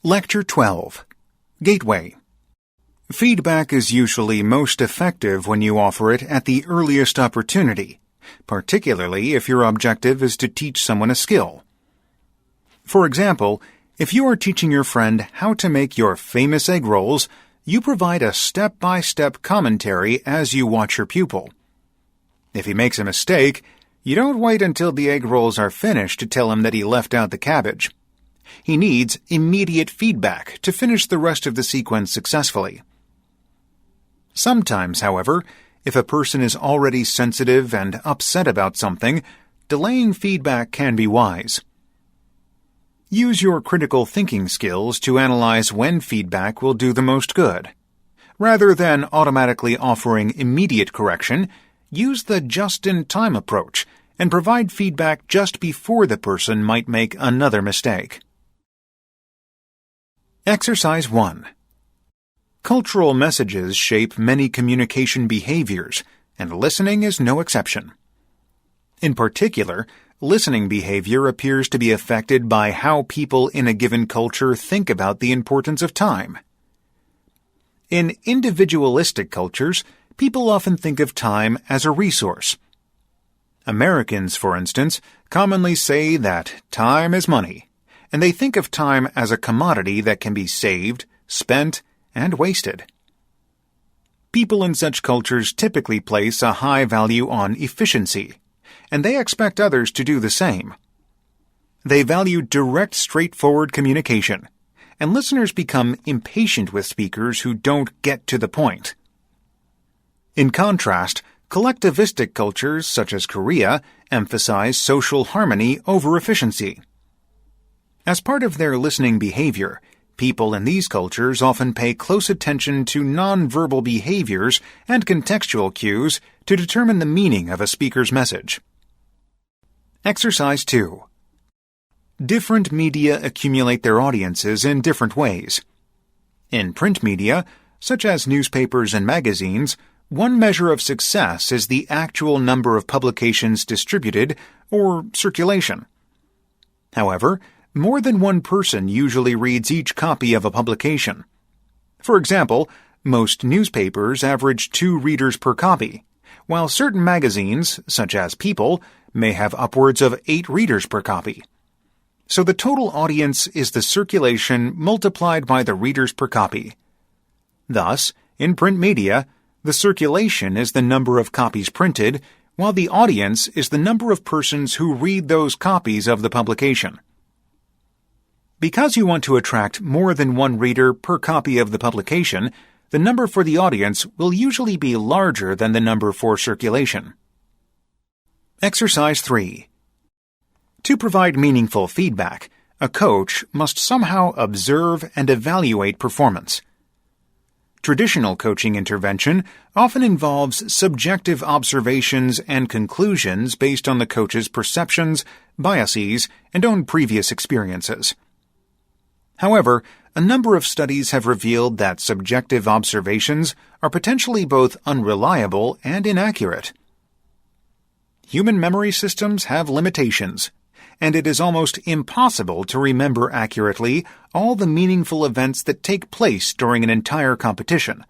Lecture 12. Gateway. Feedback is usually most effective when you offer it at the earliest opportunity, particularly if your objective is to teach someone a skill. For example, if you are teaching your friend how to make your famous egg rolls, you provide a step-by-step commentary as you watch your pupil. If he makes a mistake, you don't wait until the egg rolls are finished to tell him that he left out the cabbage. He needs immediate feedback to finish the rest of the sequence successfully. Sometimes, however, if a person is already sensitive and upset about something, delaying feedback can be wise. Use your critical thinking skills to analyze when feedback will do the most good. Rather than automatically offering immediate correction, use the just-in-time approach and provide feedback just before the person might make another mistake. Exercise 1. Cultural messages shape many communication behaviors, and listening is no exception. In particular, listening behavior appears to be affected by how people in a given culture think about the importance of time. In individualistic cultures, people often think of time as a resource. Americans, for instance, commonly say that time is money, and they think of time as a commodity that can be saved, spent, and wasted. People in such cultures typically place a high value on efficiency, and they expect others to do the same. They value direct, straightforward communication, and listeners become impatient with speakers who don't get to the point. In contrast, collectivistic cultures such as Korea emphasize social harmony over efficiency. As part of their listening behavior, people in these cultures often pay close attention to nonverbal behaviors and contextual cues to determine the meaning of a speaker's message. Exercise 2. Different media accumulate their audiences in different ways. In print media, such as newspapers and magazines, one measure of success is the actual number of publications distributed, or circulation. However, more than one person usually reads each copy of a publication. For example, most newspapers average 2 readers per copy, while certain magazines, such as People, may have upwards of 8 readers per copy. So the total audience is the circulation multiplied by the readers per copy. Thus, in print media, the circulation is the number of copies printed, while the audience is the number of persons who read those copies of the publication. Because you want to attract more than one reader per copy of the publication, the number for the audience will usually be larger than the number for circulation. Exercise 3. To provide meaningful feedback, a coach must somehow observe and evaluate performance. Traditional coaching intervention often involves subjective observations and conclusions based on the coach's perceptions, biases, and own previous experiences. However, a number of studies have revealed that subjective observations are potentially both unreliable and inaccurate. Human memory systems have limitations, and it is almost impossible to remember accurately all the meaningful events that take place during an entire competition.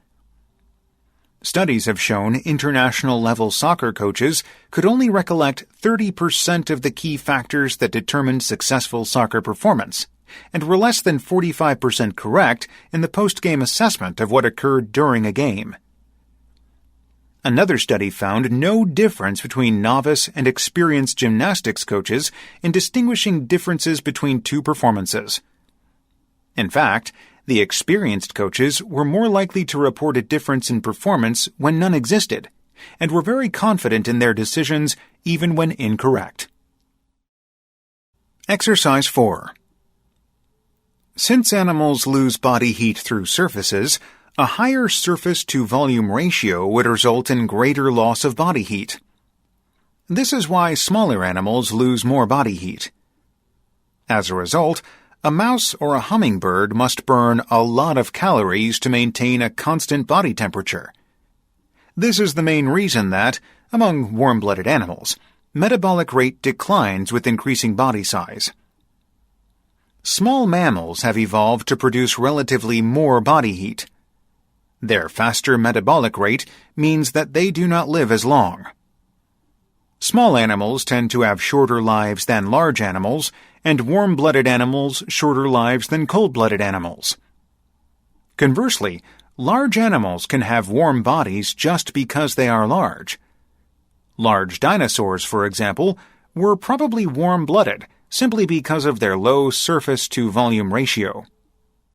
Studies have shown international-level soccer coaches could only recollect 30% of the key factors that determined successful soccer performance, and were less than 45% correct in the post-game assessment of what occurred during a game. Another study found no difference between novice and experienced gymnastics coaches in distinguishing differences between 2 performances. In fact, the experienced coaches were more likely to report a difference in performance when none existed, and were very confident in their decisions even when incorrect. Exercise 4. Since animals lose body heat through surfaces, a higher surface-to-volume ratio would result in greater loss of body heat. This is why smaller animals lose more body heat. As a result, a mouse or a hummingbird must burn a lot of calories to maintain a constant body temperature. This is the main reason that, among warm-blooded animals, metabolic rate declines with increasing body size. Small mammals have evolved to produce relatively more body heat. Their faster metabolic rate means that they do not live as long. Small animals tend to have shorter lives than large animals, and warm-blooded animals shorter lives than cold-blooded animals. Conversely, large animals can have warm bodies just because they are large. Large dinosaurs, for example, were probably warm-blooded simply because of their low surface-to-volume ratio.